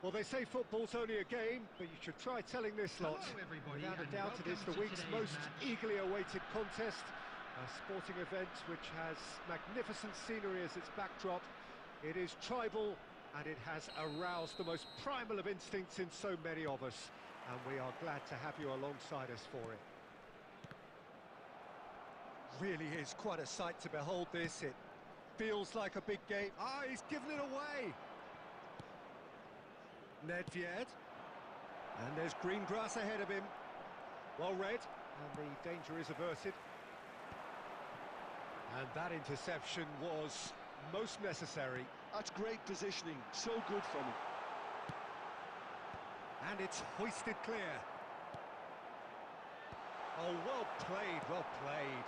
Well, they say football's only a game, but you should try telling this lot. Hello everybody, Without a doubt, it is the week's most eagerly awaited contest. A sporting event which has magnificent scenery as its backdrop. It is tribal, and it has aroused the most primal of instincts in so many of us. And we are glad to have you alongside us for it. Really is quite a sight to behold this. It feels like a big game. Ah, he's given it away! Nedved, and there's green grass ahead of him. Well read, and the danger is averted. And that interception was most necessary. That's great positioning, so good from him. And it's hoisted clear. Oh, well played, well played.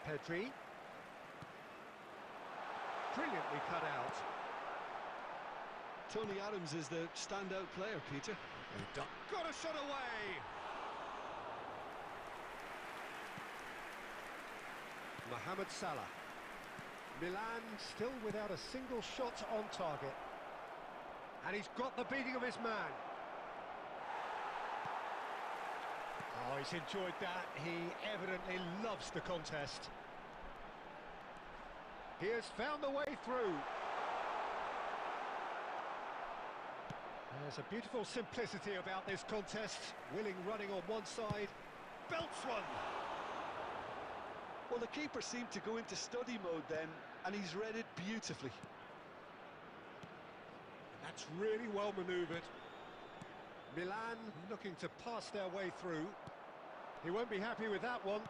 Pedri. Brilliantly cut out. Tony Adams is the standout player, Peter. Got a shot away! Mohamed Salah. Milan still without a single shot on target. And he's got the beating of his man. Oh, he's enjoyed that. He evidently loves the contest. He has found the way through. There's a beautiful simplicity about this contest. Willing running on one side, belts one. Well, the keeper seemed to go into study mode then, and he's read it beautifully. That's really well manoeuvred. Milan looking to pass their way through. He won't be happy with that one.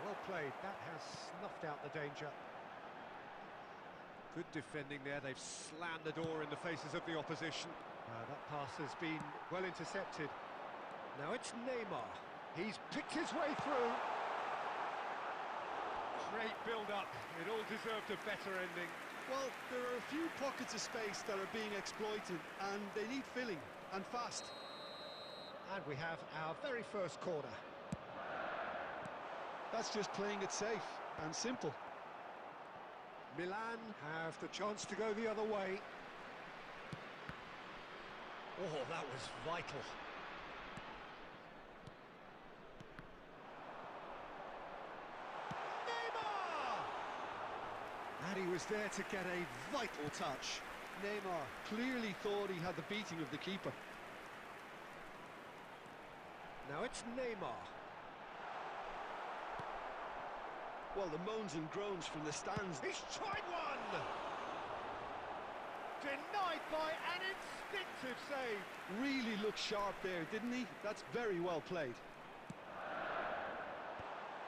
Well played, that has snuffed out the danger. Good defending there, they've slammed the door in the faces of the opposition. That pass has been well intercepted. Now it's Neymar. He's picked his way through. Great build-up. It all deserved a better ending. Well, there are a few pockets of space that are being exploited, and they need filling, and fast. And we have our very first corner. That's just playing it safe and simple. Milan have the chance to go the other way. Oh, that was vital. And he was there to get a vital touch. Neymar clearly thought he had the beating of the keeper. Now it's Neymar. Well, the moans and groans from the stands. He's tried one! Denied by an instinctive save. Really looked sharp there, didn't he? That's very well played.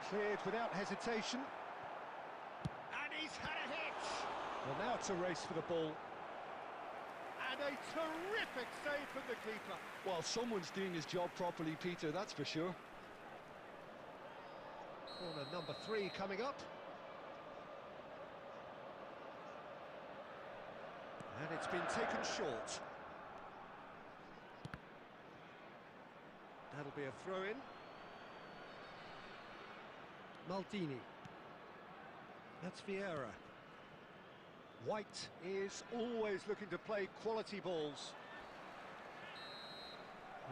Cleared without hesitation. And he's had a hit! Well, now it's a race for the ball. And a terrific save from the keeper. Well, someone's doing his job properly, Peter, that's for sure. Corner number 3 coming up. And it's been taken short. That'll be a throw-in. Maldini. That's Vieira. White is always looking to play quality balls.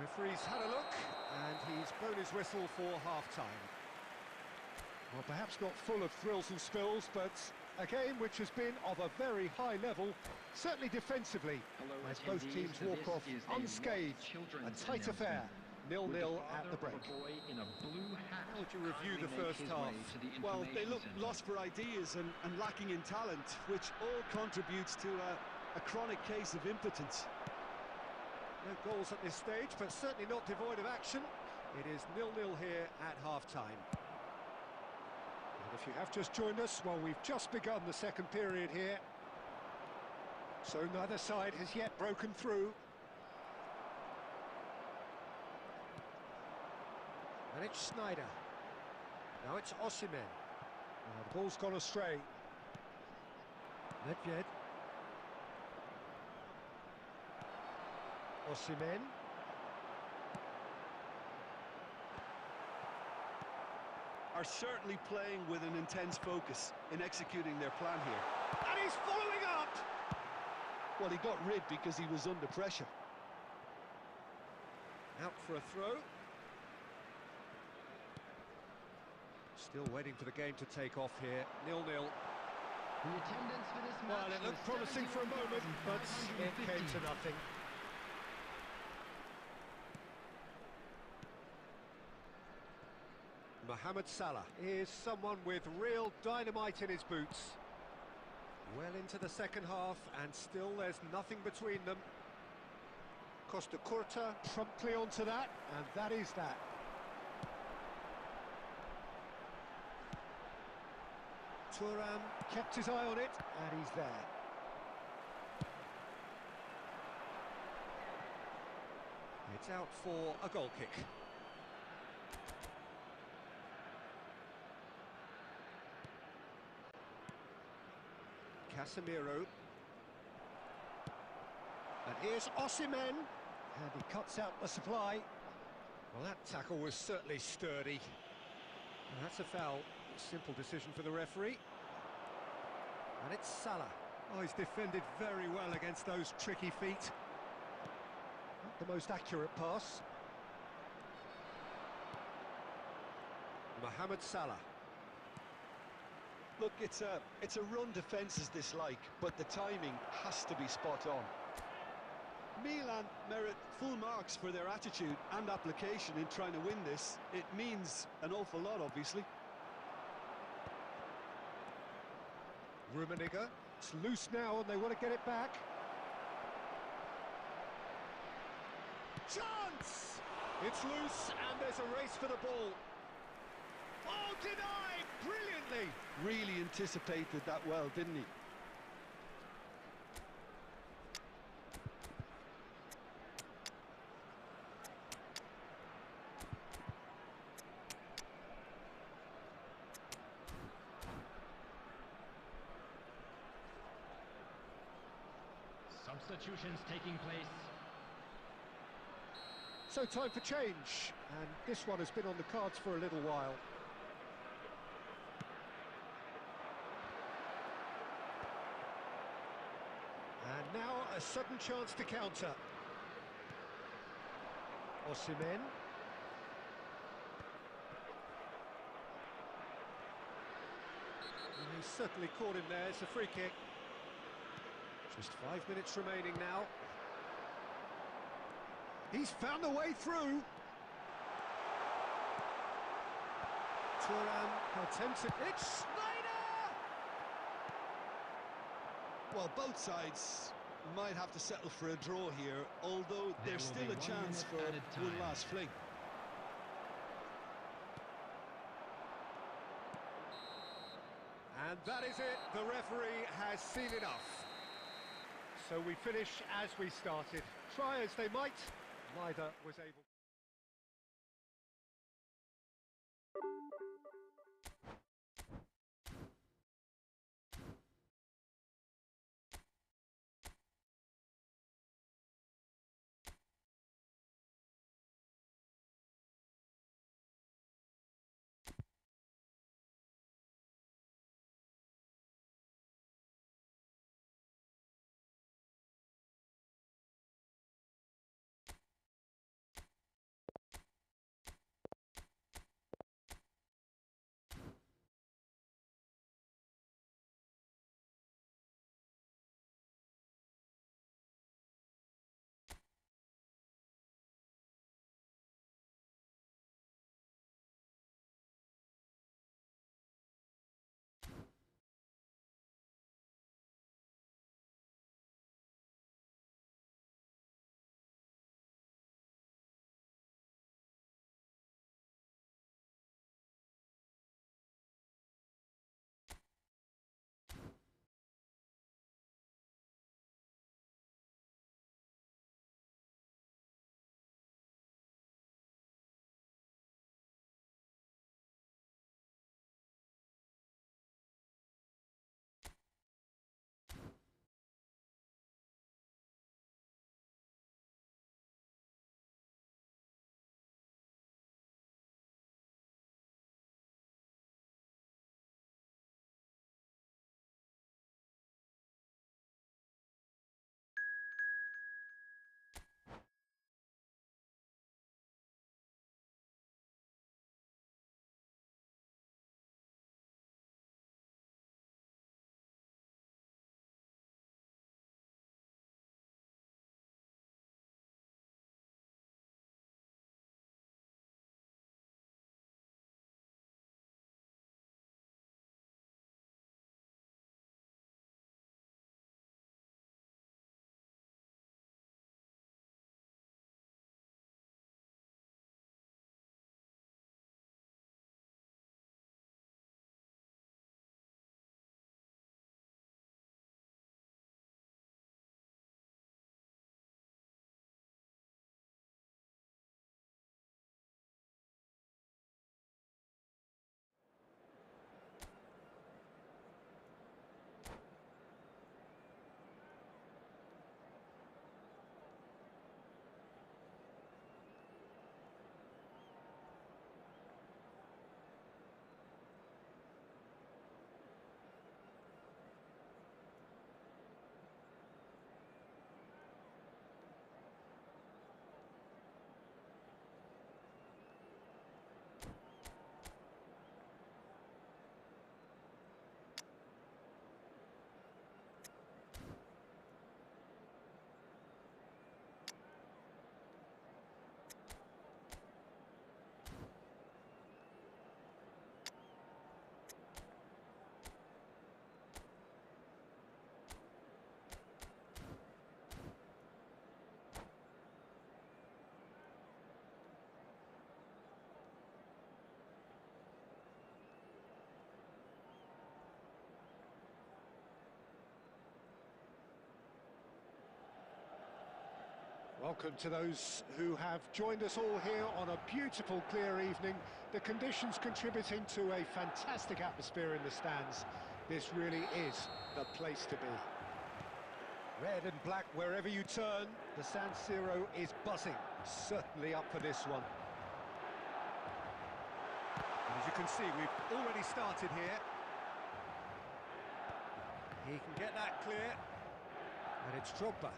Referee's had a look, and he's blown his whistle for half-time. Well, perhaps not full of thrills and spills, but a game which has been of a very high level, certainly defensively, as both teams walk off unscathed. A tight affair, 0-0 at the break. How would you review the first half? Well, they look lost for ideas and lacking in talent, which all contributes to a chronic case of impotence. No goals at this stage, but certainly not devoid of action. It is 0-0 here at half-time. And if you have just joined us, well, we've just begun the second period here. So neither side has yet broken through. And it's Snyder. Now it's Osimhen. The ball's gone astray. Nedved. Osimhen. are certainly playing with an intense focus in executing their plan here. And he's following up! Well, he got rid because he was under pressure. Out for a throw. Still waiting for the game to take off here. 0-0. The attendance for this match. Well, it looked promising for a moment, but it came to nothing. Mohamed Salah is someone with real dynamite in his boots. Well into the second half, and still there's nothing between them. Costa Curta promptly onto that, and that is that. Thuram kept his eye on it, and he's there. It's out for a goal kick. Casemiro. And here's Osimhen. And he cuts out the supply. Well, that tackle was certainly sturdy. And that's a foul. Simple decision for the referee. And it's Salah. Oh, he's defended very well against those tricky feet. Not the most accurate pass. Mohamed Salah. Look, it's a run defence is dislike, but the timing has to be spot on. Milan merit full marks for their attitude and application in trying to win this. It means an awful lot, obviously. Rummenigge. It's loose now and they want to get it back. Chance! It's loose and there's a race for the ball. Oh, denied! Brilliantly! Really anticipated that well, didn't he? Substitutions taking place. So time for change, and this one has been on the cards for a little while. And now a sudden chance to counter. Osimhen. And he's certainly caught him there. It's a free kick. Just 5 minutes remaining now. He's found a way through. Thuram attempts it. It's Snyder! Well, both sides might have to settle for a draw here, although there's still a chance for one last fling. And that is it. The referee has seen enough. So we finish as we started. Try as they might, neither was able. Welcome to those who have joined us all here on a beautiful, clear evening. The conditions contributing to a fantastic atmosphere in the stands. This really is the place to be. Red and black wherever you turn, the San Siro is buzzing. Certainly up for this one. And as you can see, we've already started here. He can get that clear. And it's Drogba.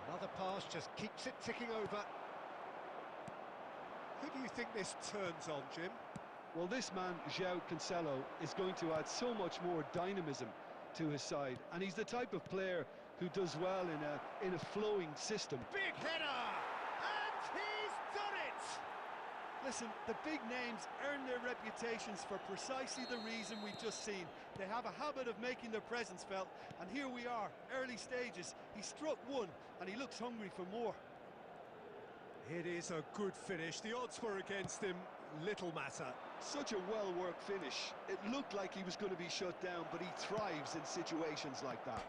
Another pass just keeps it ticking over. Who do you think this turns on, Jim? Well, this man, João Cancelo, is going to add so much more dynamism to his side, and he's the type of player who does well in a flowing system. Big header! And he's done it! Listen, the big names earn their reputations for precisely the reason we've just seen. They have a habit of making their presence felt, and here we are, early stages. He struck one, and he looks hungry for more. It is a good finish. The odds were against him. Little matter. Such a well-worked finish. It looked like he was going to be shut down, but he thrives in situations like that.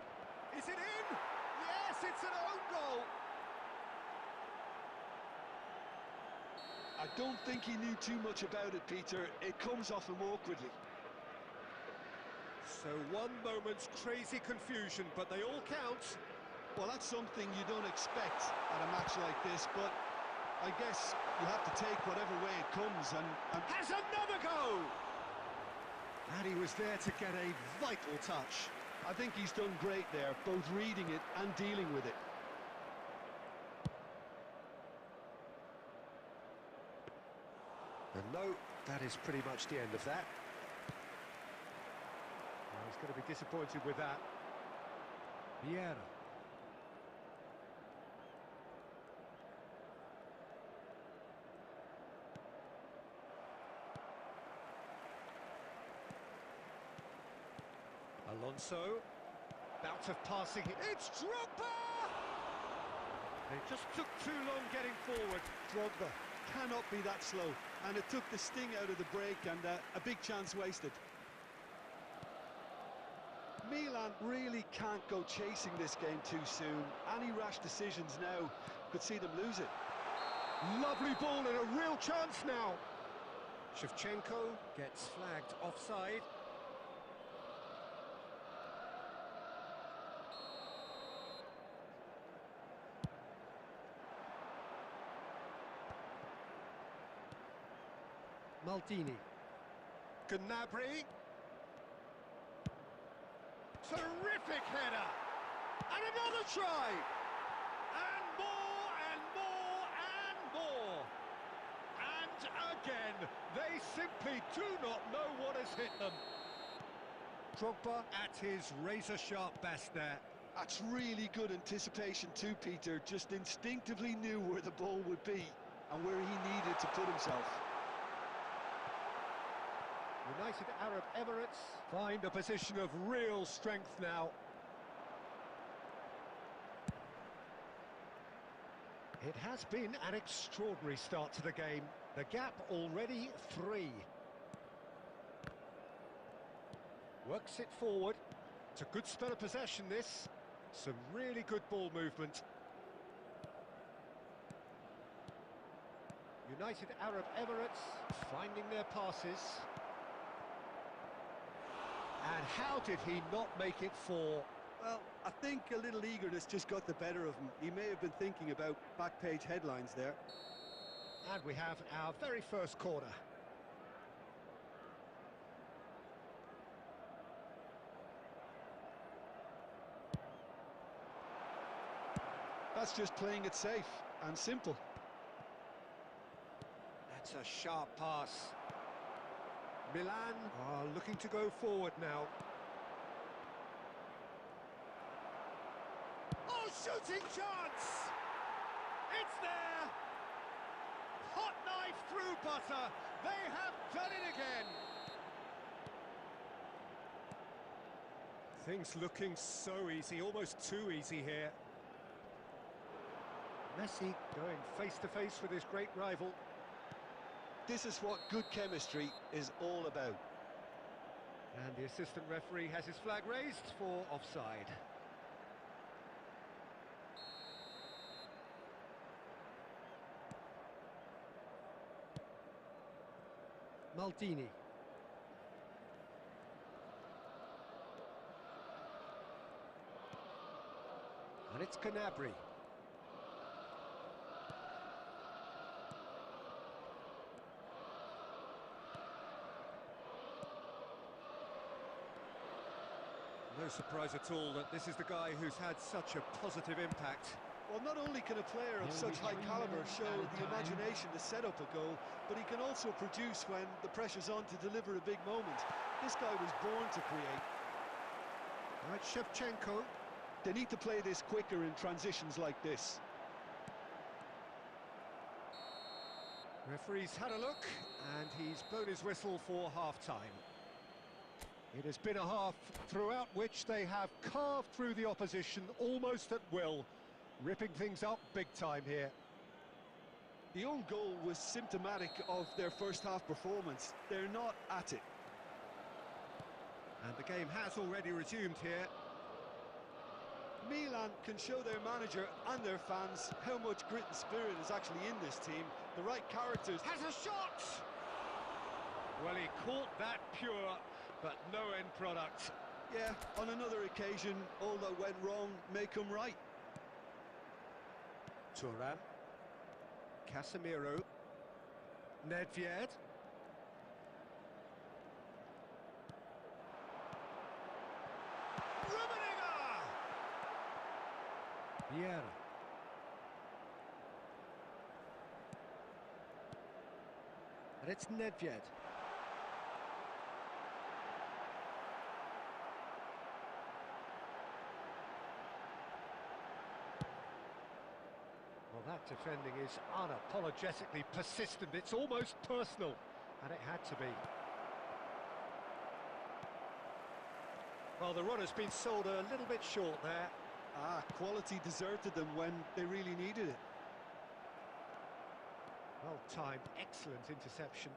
Is it in? Yes, it's an own goal. I don't think he knew too much about it, Peter. It comes off him awkwardly. So one moment's crazy confusion, but they all count. Well, that's something you don't expect at a match like this, but I guess you have to take whatever way it comes and... Has another go! And he was there to get a vital touch. I think he's done great there, both reading it and dealing with it. And no, that is pretty much the end of that. Well, he's going to be disappointed with that. Vieira. Alonso, bout of passing, it's Drogba! It just took too long getting forward. Drogba cannot be that slow, and it took the sting out of the break, and a big chance wasted. Milan really can't go chasing this game too soon. Any rash decisions now could see them lose it. Lovely ball and a real chance now. Shevchenko gets flagged offside. Maldini. Gnabry. Terrific header. And another try. And more and more and more. And again, they simply do not know what has hit them. Drogba at his razor-sharp best there. That's really good anticipation too, Peter. Just instinctively knew where the ball would be and where he needed to put himself. United Arab Emirates find a position of real strength now. It has been an extraordinary start to the game. The gap already 3. Works it forward. It's a good spell of possession, this. Some really good ball movement. United Arab Emirates finding their passes. And how did he not make it 4? Well, I think a little eagerness just got the better of him. He may have been thinking about back-page headlines there. And we have our very first corner. That's just playing it safe and simple. That's a sharp pass. Milan are looking to go forward now. Oh, shooting chance! It's there! Hot knife through butter. They have done it again. Things looking so easy, almost too easy here. Messi going face to face with his great rival. This is what good chemistry is all about. And the assistant referee has his flag raised for offside. Maldini. And it's Gnabry. No surprise at all that this is the guy who's had such a positive impact. Well, not only can a player of such high caliber show the imagination to set up a goal, but he can also produce when the pressure's on to deliver a big moment. This guy was born to create. Right, Shevchenko. They need to play this quicker in transitions like this. Referee's had a look, and he's blown his whistle for half-time. It has been a half throughout which they have carved through the opposition almost at will, ripping things up big time here. The own goal was symptomatic of their first half performance. They're not at it. And the game has already resumed here. Milan can show their manager and their fans how much grit and spirit is actually in this team. The right characters. Has a shot! Well, he caught that pure, but no end product. Yeah, on another occasion, all that went wrong may come right. Thuram. Casemiro. Nedved. Vieira. And it's Nedved. Well, that defending is unapologetically persistent. It's almost personal, and it had to be. Well, the run has been sold a little bit short there. Quality deserted them when they really needed it. Well timed, excellent interception.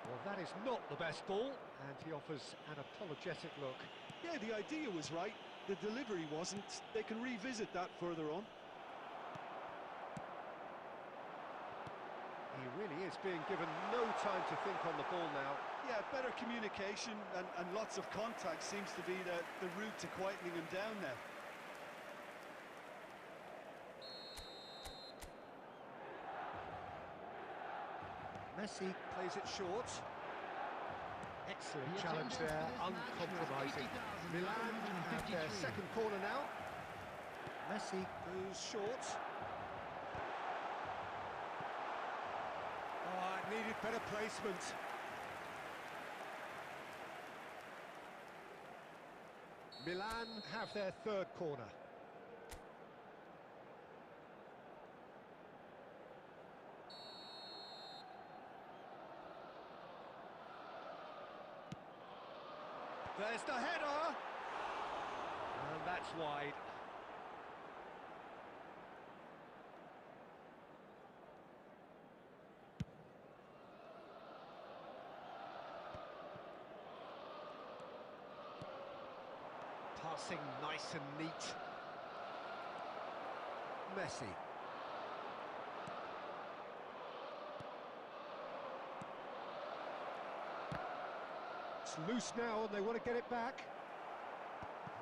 Well, that is not the best ball, and he offers an apologetic look. Yeah, the idea was right, the delivery wasn't. They can revisit that further on. He really is being given no time to think on the ball now. Yeah, better communication and lots of contact seems to be the route to quietening him down now. Messi plays it short. Excellent challenge there, uncompromising. Milan have their second corner now. Messi goes short. Oh, it needed better placement. Milan have their third corner. There's the header! And that's wide. Passing nice and neat. Messi. It's loose now and they want to get it back.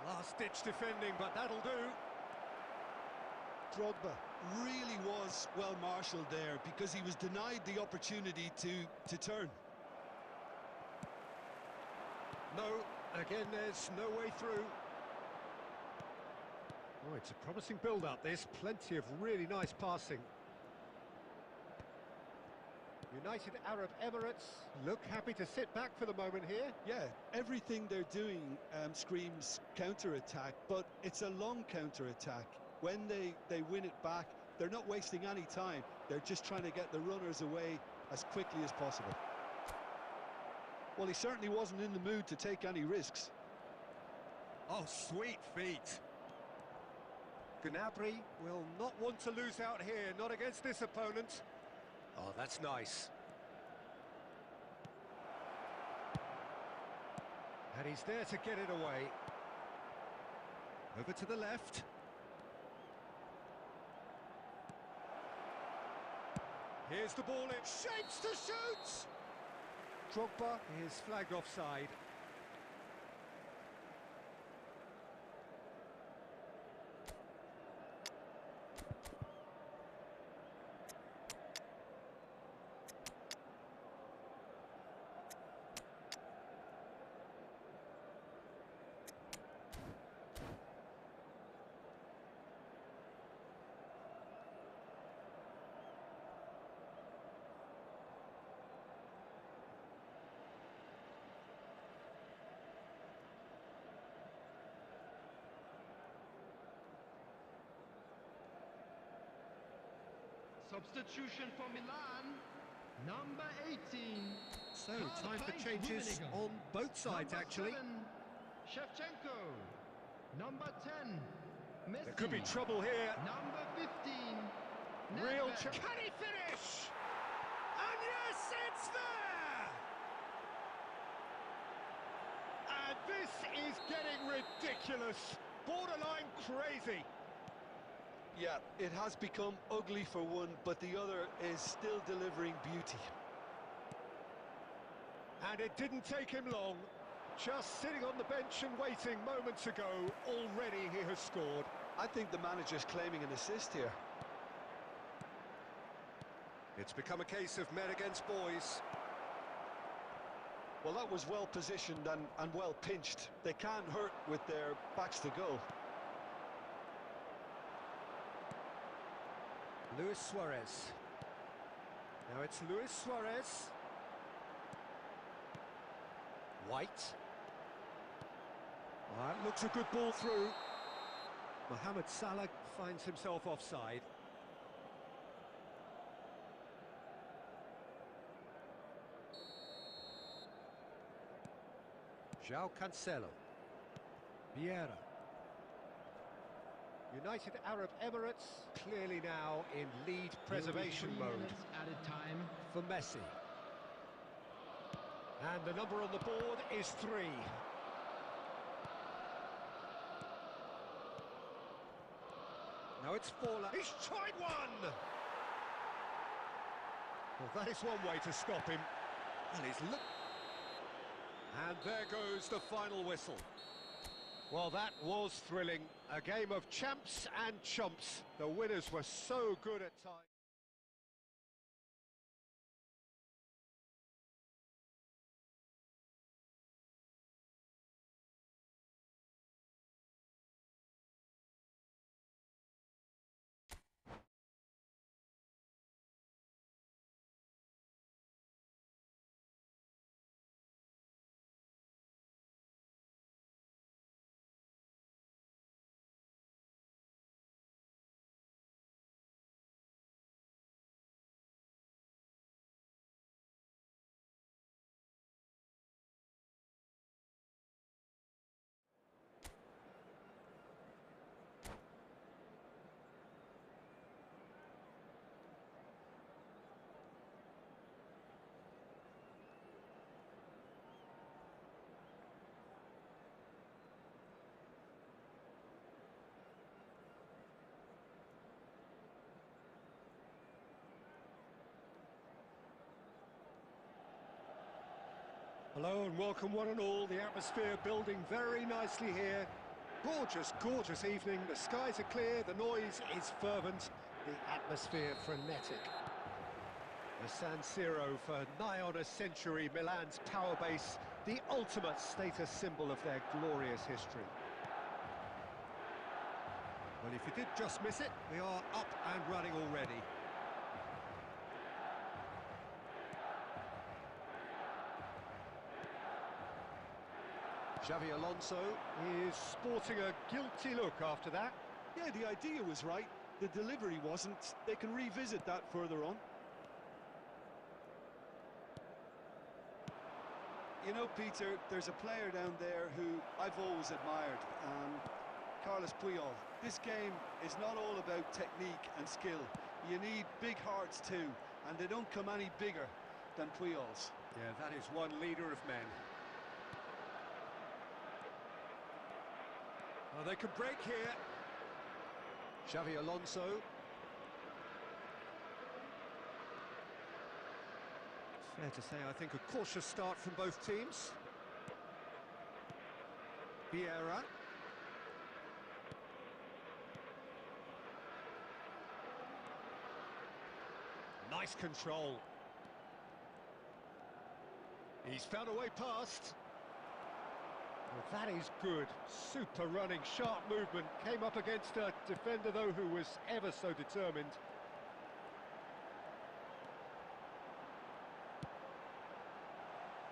Last-ditch defending, but that'll do. Drogba really was well marshalled there because he was denied the opportunity to turn. No, again, there's no way through. Oh, it's a promising build-up, this. Plenty of really nice passing. United Arab Emirates look happy to sit back for the moment here. Yeah, everything they're doing screams counter-attack, but it's a long counter-attack. When they win it back, they're not wasting any time. They're just trying to get the runners away as quickly as possible. Well, he certainly wasn't in the mood to take any risks. Oh, sweet feet. Gnabry will not want to lose out here, not against this opponent. Oh, that's nice. And he's there to get it away. Over to the left. Here's the ball in. Shapes to shoot! Drogba is flagged offside. Substitution for Milan, number 18. So, time for changes on both sides, Number actually. 7, Shevchenko. Number 10, Messi. There could be trouble here. Number 15, Real Nedved. Can he finish? And yes, it's there! And this is getting ridiculous. Borderline crazy. Yeah, it has become ugly for one, but the other is still delivering beauty. And it didn't take him long. Just sitting on the bench and waiting moments ago, already he has scored. I think the manager's claiming an assist here. It's become a case of men against boys. Well, that was well positioned and well pinched. They can't hurt with their backs to goal. Luis Suarez. Now it's Luis Suarez. White. That looks a good ball through. Mohamed Salah finds himself offside. João Cancelo. Vieira. United Arab Emirates clearly now in lead preservation mode Added time. for Messi. And the number on the board is 3. Now it's Fowler. He's tried one! Well, that is one way to stop him. And he's look. And there goes the final whistle. Well, that was thrilling. A game of champs and chumps. The winners were so good at times. Hello and welcome one and all. The atmosphere building very nicely here. Gorgeous, gorgeous evening. The skies are clear, the noise is fervent, the atmosphere frenetic. The San Siro for nigh on a century, Milan's power base, the ultimate status symbol of their glorious history. Well, if you did just miss it, we are up and running already. Xavi Alonso is sporting a guilty look after that. Yeah, the idea was right. The delivery wasn't. They can revisit that further on. You know, Peter, there's a player down there who I've always admired, Carlos Puyol. This game is not all about technique and skill. You need big hearts too, and they don't come any bigger than Puyol's. Yeah, that is one leader of men. Oh, they can break here. Xavi Alonso. Fair to say, I think, a cautious start from both teams. Vieira. Nice control. He's found a way past. Well, that is good. Super running, sharp movement. Came up against a defender, though, who was ever so determined.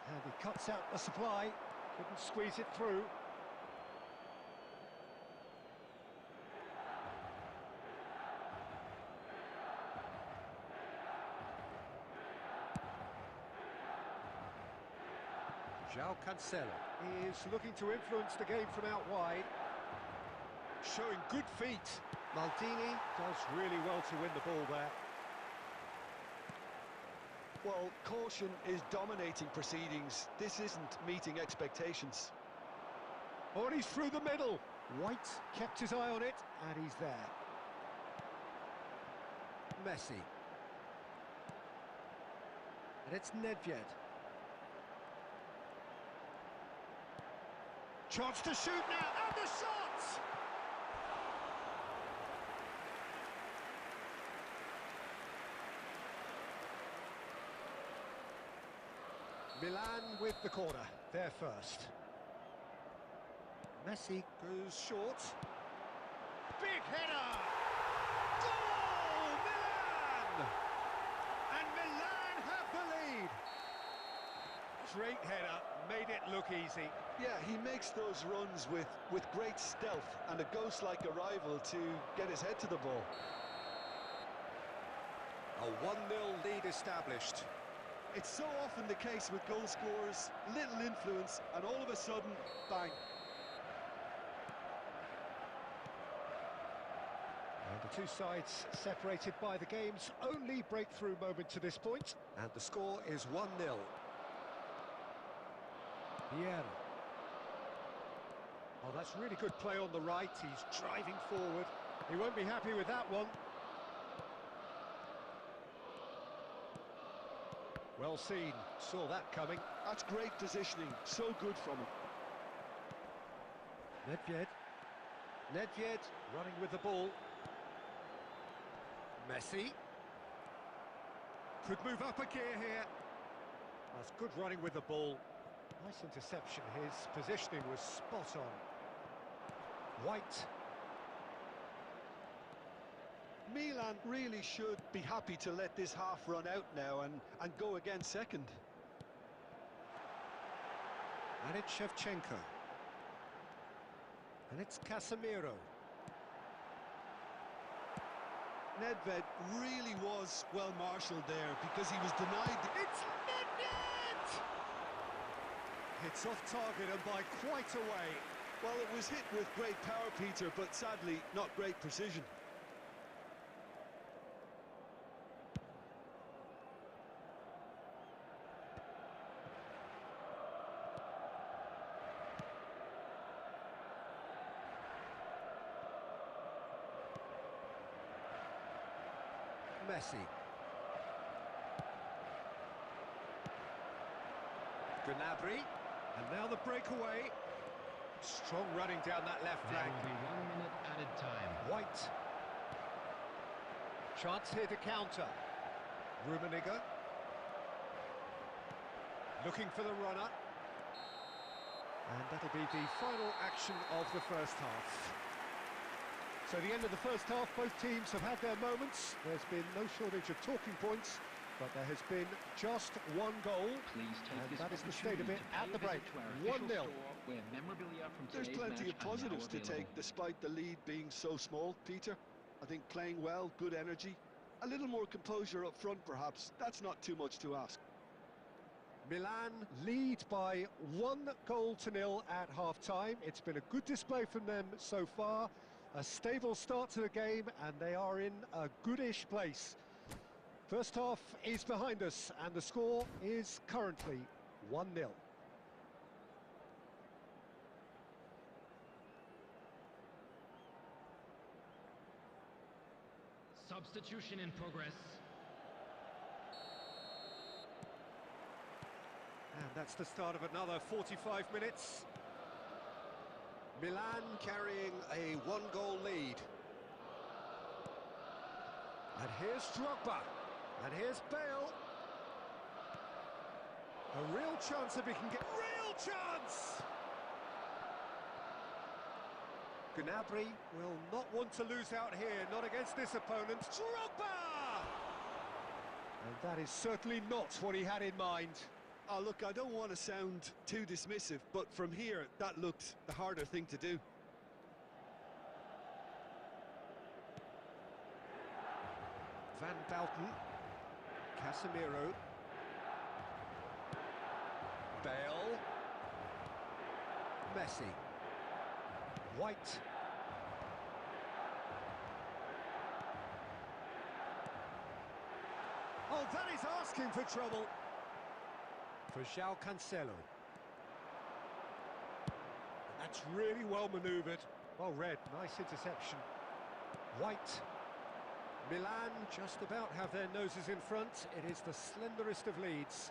And he cuts out the supply. Couldn't squeeze it through. João Cancelo is looking to influence the game from out wide. Showing good feet. Maldini does really well to win the ball there. Well, caution is dominating proceedings. This isn't meeting expectations. Oh, and he's through the middle. White kept his eye on it, and he's there. Messi. And it's Nedved. Chance to shoot now, and the shot! Milan with the corner, they're first. Messi goes short. Big header! Goal! Milan! And Milan have the lead! Straight header, made it look easy. Yeah, he makes those runs with great stealth and a ghost-like arrival to get his head to the ball. A 1-0 lead established. It's so often the case with goal scorers, little influence, and all of a sudden, bang. And the two sides separated by the game's only breakthrough moment to this point. And the score is 1-0. Vieira. Oh, that's really good play on the right. He's driving forward. He won't be happy with that one. Well seen. Saw that coming. That's great positioning. So good from him. Nedved. Nedved running with the ball. Messi. Could move up a gear here. That's good running with the ball. Nice interception. His positioning was spot on. White. Milan really should be happy to let this half run out now and go again second. And it's Shevchenko. And it's Casemiro. Nedved really was well marshalled there because he was denied. It's Nedved! It's off target and by quite a way. Well, it was hit with great power, Peter, but sadly not great precision. Messi. Gnabry. And now the breakaway. Strong running down that left flank. There will be 1 minute added time. White. Chance here to counter. Rummenigge. Looking for the runner. And that'll be the final action of the first half. So the end of the first half, both teams have had their moments. There's been no shortage of talking points, but there has been just one goal, and that is the state of it at the break. 1-0. There's plenty of positives to take, despite the lead being so small, Peter. I think playing well, good energy, a little more composure up front perhaps. That's not too much to ask. Milan lead by 1-0 at half-time. It's been a good display from them so far. A stable start to the game, and they are in a goodish place. First half is behind us, and the score is currently 1-0. Substitution in progress. And that's the start of another 45 minutes. Milan carrying a one-goal lead. And here's Drogba. And here's Bale. A real chance if he can get... Real chance! Gnabry will not want to lose out here, not against this opponent. Drogba! And that is certainly not what he had in mind. Oh, look, I don't want to sound too dismissive, but from here, that looked the harder thing to do. Van Bouten. Casemiro. Bale. Messi. White. Oh, that is asking for trouble. For João Cancelo. And that's really well manoeuvred. Well read, nice interception. White. Milan just about have their noses in front. It is the slenderest of leads.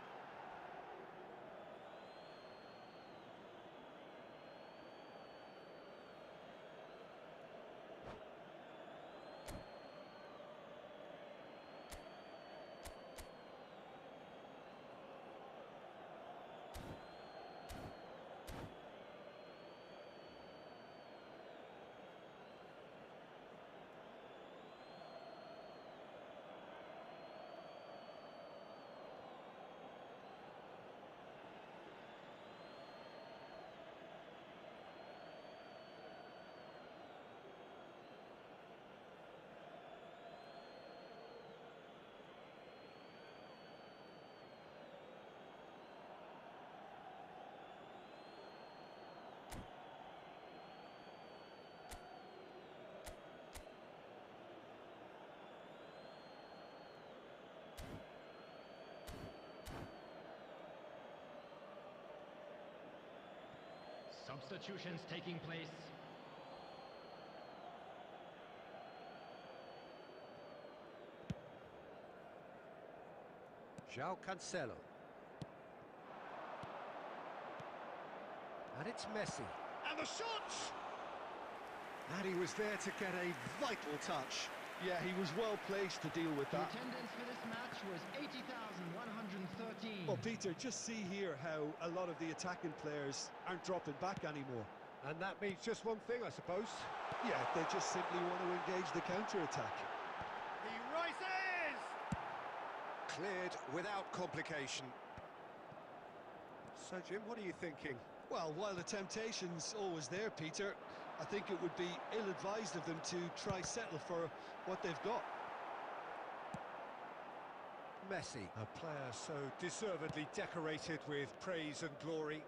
Substitutions taking place. João Cancelo. And it's Messi. And the shot! And he was there to get a vital touch. Yeah, he was well placed to deal with The that. attendance for this match was 80,113. Well, Peter, just see here how a lot of the attacking players aren't dropping back anymore. And that means just one thing, I suppose. Yeah, they just simply want to engage the counter-attack. He rises! Cleared without complication. So, Jim, what are you thinking? Well, while the temptation's always there, Peter, I think it would be ill-advised of them to try settle for what they've got. Messi, a player so deservedly decorated with praise and glory.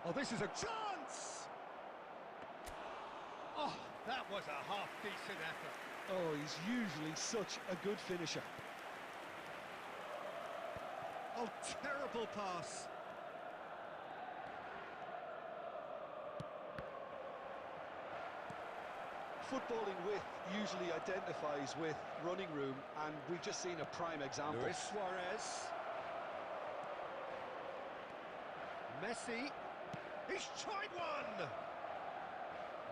Oh, this is a chance! Oh, that was a half-decent effort. Oh, he's usually such a good finisher. Oh, terrible pass. Footballing width usually identifies with running room, and we've just seen a prime example. Luis Suarez. Messi. He's tried one!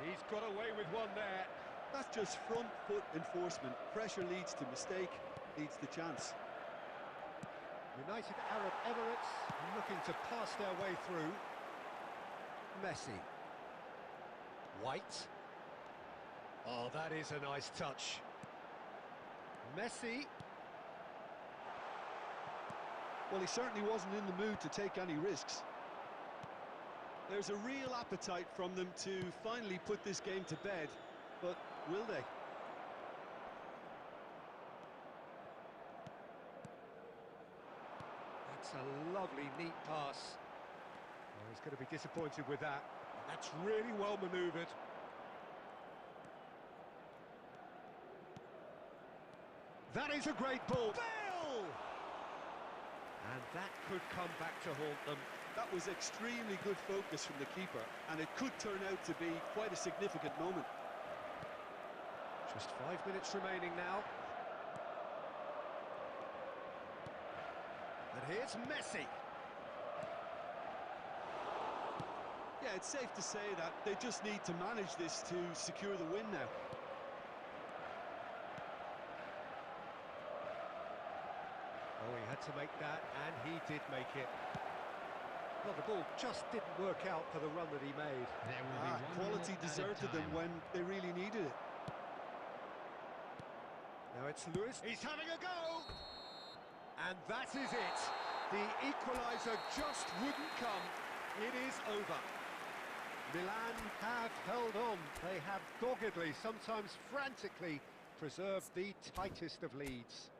He's got away with one there. That's just front foot enforcement. Pressure leads to mistake, leads to chance. United Arab Emirates looking to pass their way through. Messi. White. Oh, that is a nice touch. Messi. Well, he certainly wasn't in the mood to take any risks. There's a real appetite from them to finally put this game to bed, but will they? That's a lovely, neat pass. Oh, he's going to be disappointed with that. That's really well manoeuvred. That is a great ball. Bale! And that could come back to haunt them. That was extremely good focus from the keeper, and it could turn out to be quite a significant moment. Just 5 minutes remaining now. And here's Messi. Yeah, it's safe to say that they just need to manage this to secure the win now. Oh, he had to make that, and he did make it. Well, the ball just didn't work out for the run that he made. There will be 1 Quality minute deserted added them time. when they really needed it. Now it's Lewis. He's having a go! And that is it. The equaliser just wouldn't come. It is over. Milan have held on. They have doggedly, sometimes frantically, preserved the tightest of leads.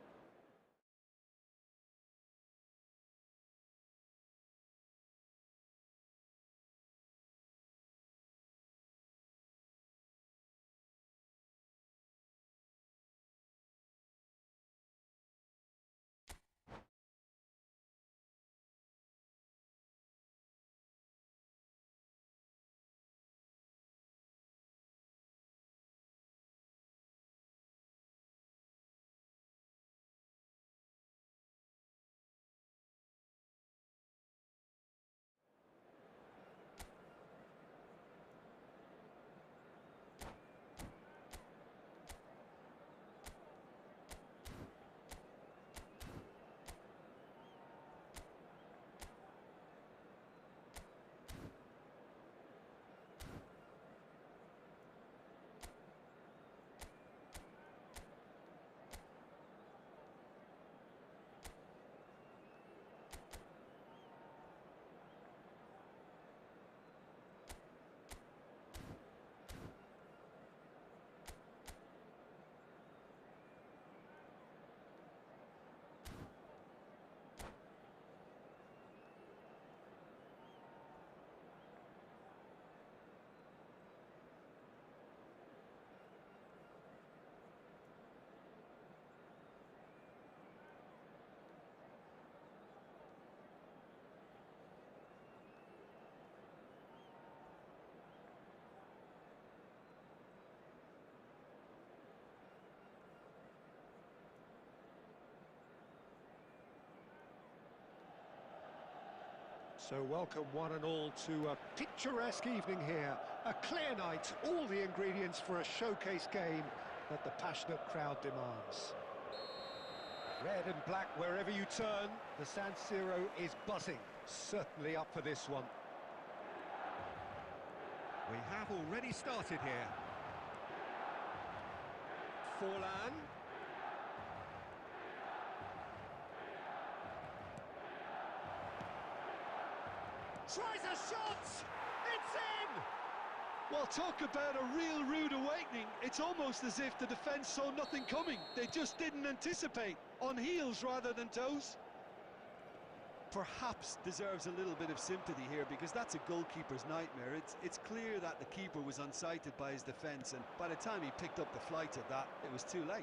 So welcome one and all to a picturesque evening here. A clear night, all the ingredients for a showcase game that the passionate crowd demands. Red and black wherever you turn, the San Siro is buzzing. Certainly up for this one. We have already started here. Forlan. Tries a shot! It's in! Well, talk about a real rude awakening. It's almost as if the defence saw nothing coming. They just didn't anticipate. On heels rather than toes. Perhaps deserves a little bit of sympathy here, because that's a goalkeeper's nightmare. It's clear that the keeper was unsighted by his defence, and by the time he picked up the flight of that, it was too late.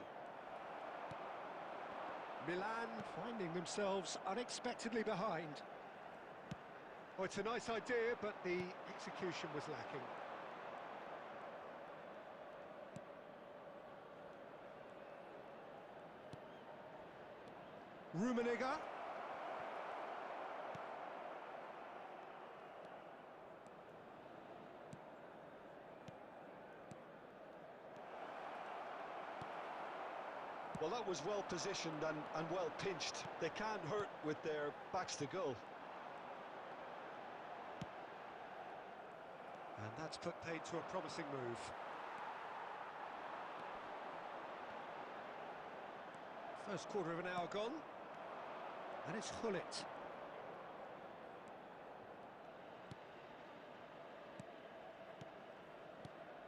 Milan finding themselves unexpectedly behind. Oh, it's a nice idea, but the execution was lacking. Rummenigge. Well, that was well positioned and well pinched. They can't hurt with their backs to goal. And that's put paid to a promising move. First quarter of an hour gone. And it's Hullet.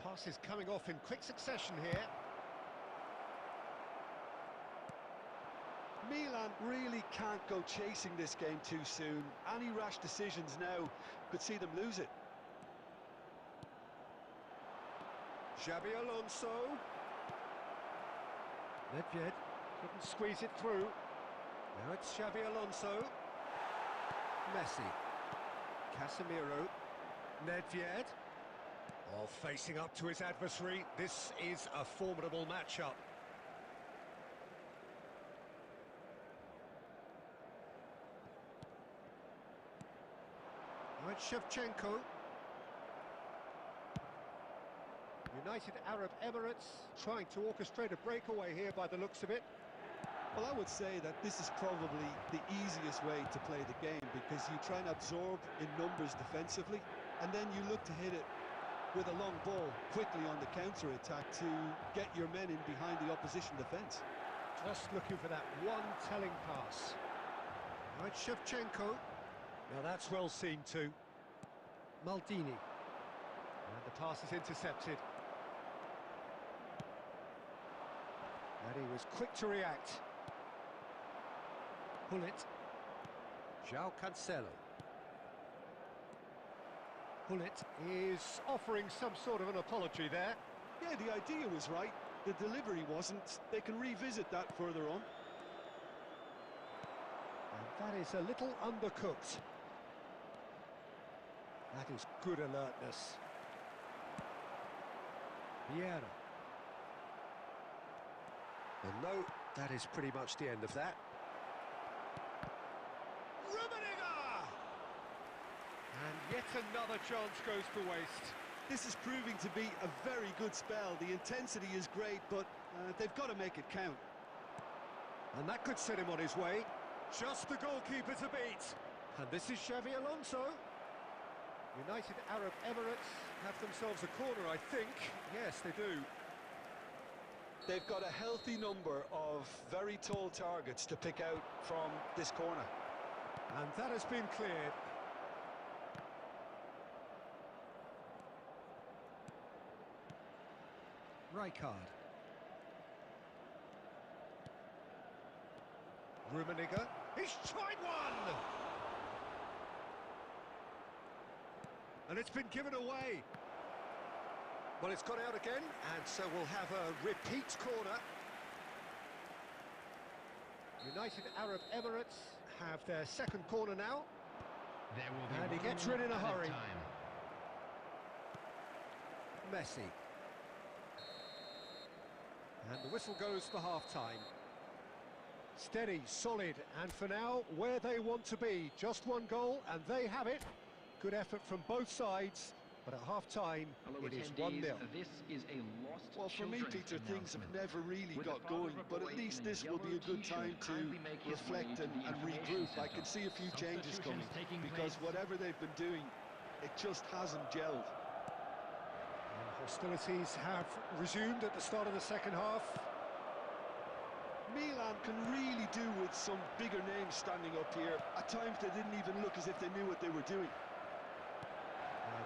Passes coming off in quick succession here. Milan really can't go chasing this game too soon. Any rash decisions now could see them lose it. Xabi Alonso. Nedved couldn't squeeze it through. Now it's Xabi Alonso. Messi. Casemiro. Nedved. While facing up to his adversary, this is a formidable matchup. Now it's Shevchenko. United Arab Emirates trying to orchestrate a breakaway here by the looks of it. Well, I would say that this is probably the easiest way to play the game, because you try and absorb in numbers defensively, and then you look to hit it with a long ball quickly on the counter-attack to get your men in behind the opposition defence. Just looking for that one telling pass. Now it's Shevchenko. Now that's well seen too. Maldini. And the pass is intercepted. And he was quick to react. Pull it. João Cancelo. Pull it is offering some sort of an apology there. Yeah, the idea was right. The delivery wasn't. They can revisit that further on. And that is a little undercooked. That is good alertness. Vieira. And no, that is pretty much the end of that. And yet another chance goes to waste. This is proving to be a very good spell. The intensity is great, but they've got to make it count. And that could set him on his way. Just the goalkeeper to beat. And this is Xavi Alonso. United Arab Emirates have themselves a corner, I think. Yes, they do. They've got a healthy number of very tall targets to pick out from this corner. And that has been cleared. Rijkaard. Rummenigge. He's tried one! And it's been given away. Well, it's gone out again, and so we'll have a repeat corner. United Arab Emirates have their second corner now. There will be and he gets rid in a hurry. Messi. And the whistle goes for half-time. Steady, solid, and for now, where they want to be. Just one goal, and they have it. Good effort from both sides, but at half-time, it is 1-0. This is a lost Well, for me, Peter, things have never really got going, but at least this will be a good time to reflect and regroup. I can see a few changes coming, because whatever they've been doing, it just hasn't gelled. Hostilities have resumed at the start of the second half. Milan can really do with some bigger names standing up here. At times they didn't even look as if they knew what they were doing.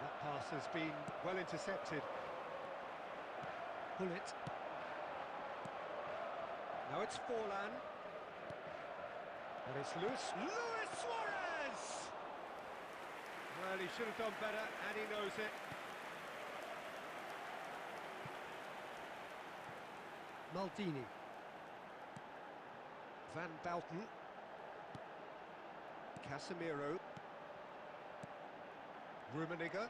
That pass has been well intercepted. Pull it. Now it's Forlan. And it's Luis Suarez! Well, he should have done better, and he knows it. Maldini. Van Bouten. Casemiro. Rummenigge.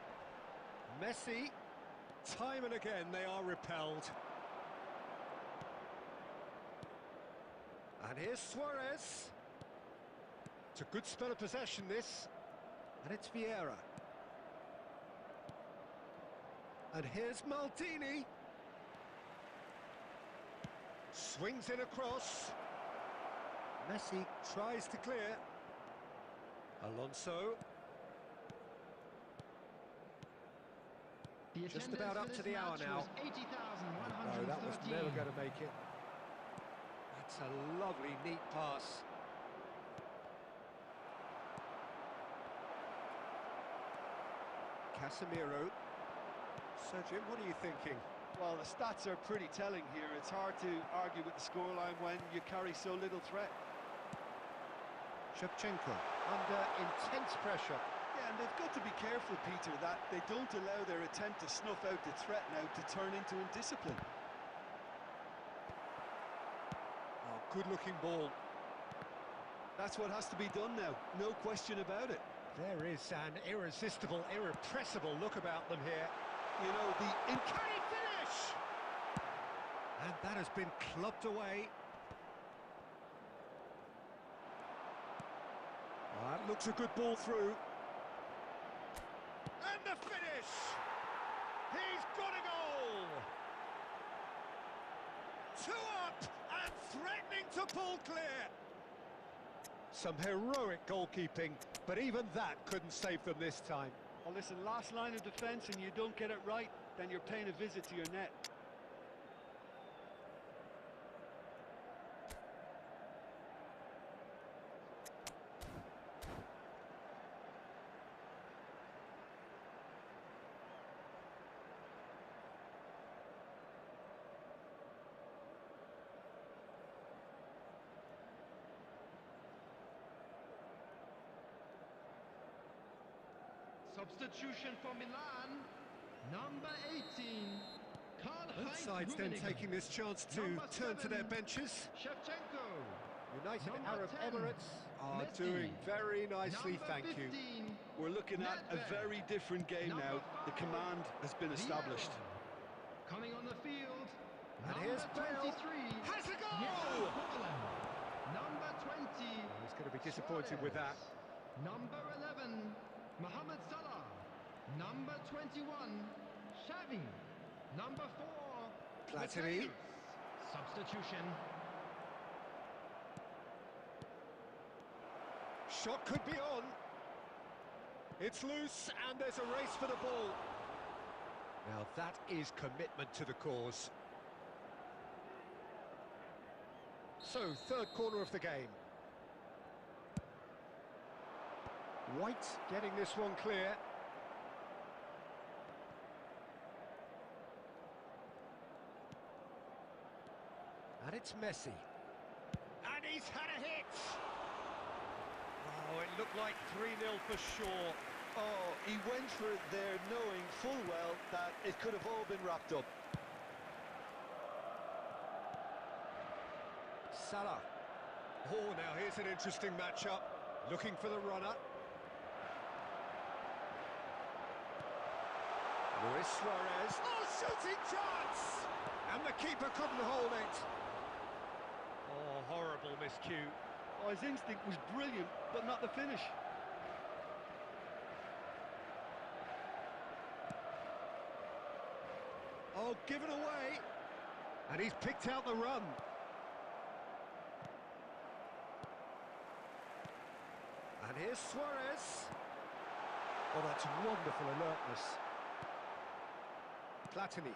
Messi. Time and again they are repelled. And here's Suarez. It's a good spell of possession, this. And it's Vieira. And here's Maldini. Swings in across. Messi tries to clear. Alonso. Just about up to the hour now. No, that was never going to make it. That's a lovely, neat pass. Casemiro. So, Jim, what are you thinking? Well, the stats are pretty telling here. It's hard to argue with the scoreline when you carry so little threat. Shevchenko under intense pressure. Yeah, and they've got to be careful, Peter, that they don't allow their attempt to snuff out the threat now to turn into indiscipline. Oh, good-looking ball. That's what has to be done now, no question about it. There is an irresistible, irrepressible look about them here. you know, the... Can he finish? And that has been clubbed away. That looks a good ball through. And the finish! He's got a goal! 2 up and threatening to pull clear. Some heroic goalkeeping, but even that couldn't save them this time. Well, listen, last line of defence and you don't get it right, then you're paying a visit to your net. Substitution for Milan, number 18. Both sides then taking this chance to turn to their benches. Shevchenko. United Number Arab 10, Emirates are Messi. doing very nicely, Number thank you. 15, We're looking at a Nedved. very different game Number now. The 5, command has been established. Vieira. Coming on the field, And number here's Bale. 23. Has a goal! Diego Forlan. Number 20. He's going to be disappointed with that. Number 11, Mohamed Salah. Number 21, Xavi. Number 4, Platini. Mateus. Substitution. Shot could be on. It's loose and there's a race for the ball. Now that is commitment to the cause. So, third corner of the game. White getting this one clear. And it's Messi. And he's had a hit! Oh, it looked like 3-0 for sure. Oh, he went for it there knowing full well that it could have all been wrapped up. Salah. Oh, now here's an interesting matchup. Looking for the runner. Luis Suarez. Oh, shooting chance! And the keeper couldn't hold it. Oh, horrible miscue. Oh, his instinct was brilliant, but not the finish. Oh, given away. And he's picked out the run. And here's Suarez. Oh, that's wonderful alertness. Platini.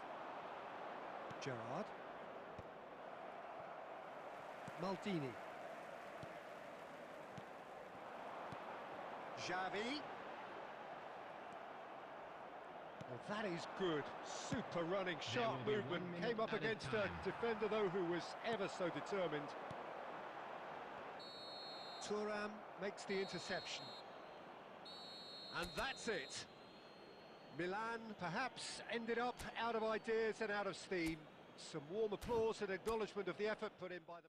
Gerrard. Maldini. Xavi. Well, that is good. Super running, sharp will be movement. 1 minute Came up at a against a time. defender, though, who was ever so determined. Thuram makes the interception. And that's it. Milan perhaps ended up out of ideas and out of steam. Some warm applause and acknowledgement of the effort put in by the...